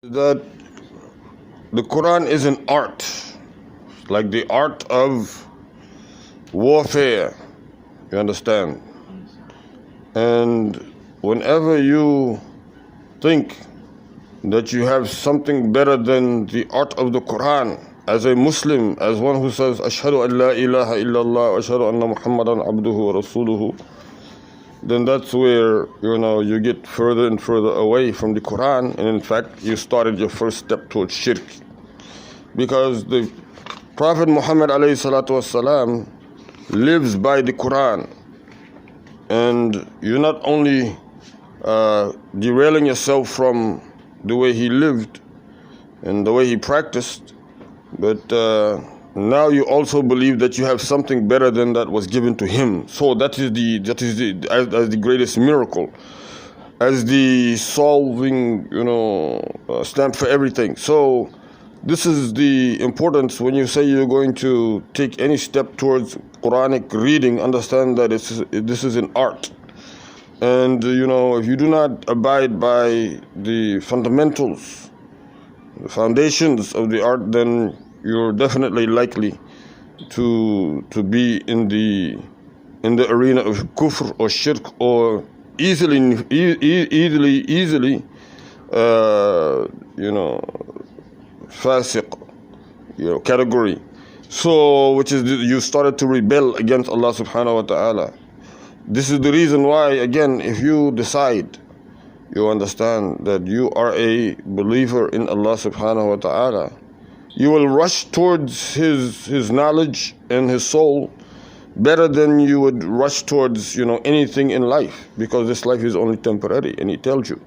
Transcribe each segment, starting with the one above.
That the Quran is an art, like the art of warfare, you understand? And whenever you think that you have something better than the art of the Quran, as a Muslim, as one who says, Ashhadu an la ilaha illallah, Ashhadu anna Muhammadan abduhu wa rasuluhu, then that's where, you get further and further away from the Quran, and in fact, you started your first step towards shirk. Because the Prophet Muhammad alayhi salatu wasalam lives by the Quran, and you're not only derailing yourself from the way he lived and the way he practiced, but now you also believe that you have something better than that was given to him. So that is the greatest miracle, as the solving stamp for everything. So this is the importance when you say you're going to take any step towards Quranic reading. Understand that this is an art, and if you do not abide by the fundamentals, the foundations of the art, then you're definitely likely to be in the arena of kufr or shirk, or easily fasiq category. So which is you started to rebel against Allah subhanahu wa ta'ala. This is the reason why, again, if you decide, you understand that you are a believer in Allah subhanahu wa ta'ala, you will rush towards his knowledge and his soul better than you would rush towards anything in life, because this life is only temporary, and he tells you,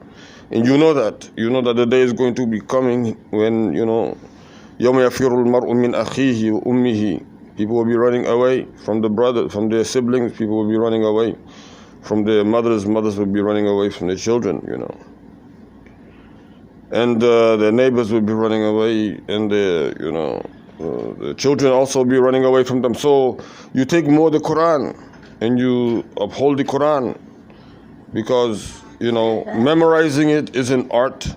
and you know that the day is going to be coming when يَوْمَ يَفِرُّ الْمَرْءُ مِنْ أَخِيهِ وَأُمِّهِ. People will be running away from the brother, from their siblings. People will be running away from their mothers. Mothers will be running away from their children, and their neighbors will be running away, and the children also will be running away from them. So you take more the Quran and you uphold the Quran, because memorizing it is an art,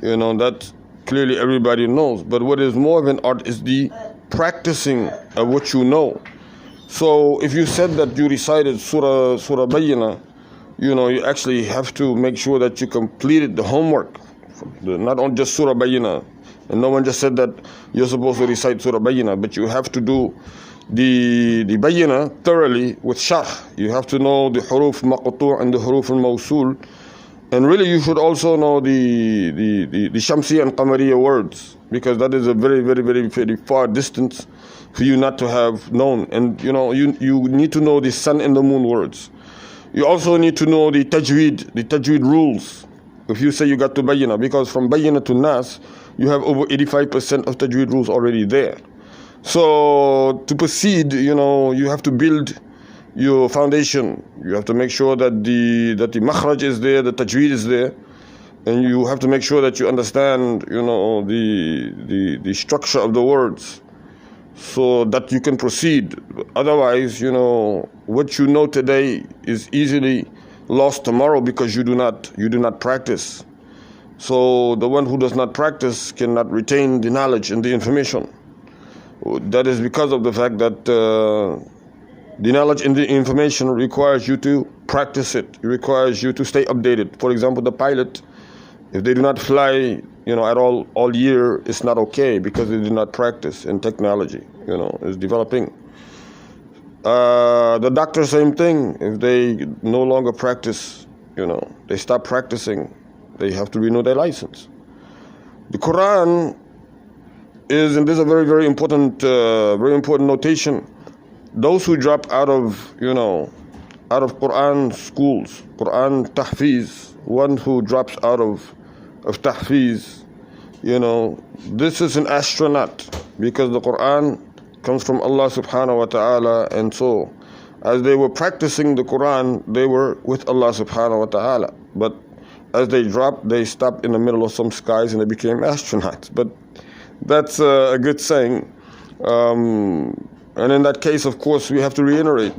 that clearly everybody knows. But what is more of an art is the practicing of what you know. So if you said that you recited Surah Bayyinah, you actually have to make sure that you completed the homework, not on just Surah Bayyinah. And no one just said that you're supposed to recite Surah Bayyinah, but you have to do the Bayyinah thoroughly with sharh. You have to know the huruf maqtu' and the huruf al-mawsul. And really you should also know the Shamsi and Qamariya words, because that is a very, very, very, very far distance for you not to have known. And you need to know the sun and the moon words. You also need to know the tajweed rules. If you say you got to Bayyinah, because from Bayyinah to Nas, you have over 85% of tajweed rules already there. So to proceed, you have to build your foundation. You have to make sure that the makhraj is there, the tajweed is there, and you have to make sure that you understand, the structure of the words, so that you can proceed. Otherwise, what you know today is easily lost tomorrow, because you do not practice. So the one who does not practice cannot retain the knowledge and the information. That is because of the fact that the knowledge and the information requires you to practice it. It requires you to stay updated. For example, the pilot, if they do not fly, at all year, it's not okay, because they do not practice, and technology, is developing. The doctor, same thing. If they no longer practice, they stop practicing, they have to renew their license. The Quran is, and this is a very, very important notation. Those who drop out of Quran schools, Quran tahfiz, one who drops out of tahfiz, this is an astronaut, because the Quran comes from Allah subhanahu wa ta'ala, and so as they were practicing the Quran, they were with Allah subhanahu wa ta'ala. But as they dropped, they stopped in the middle of some skies and they became astronauts. But that's a good saying. And in that case, of course, we have to reiterate.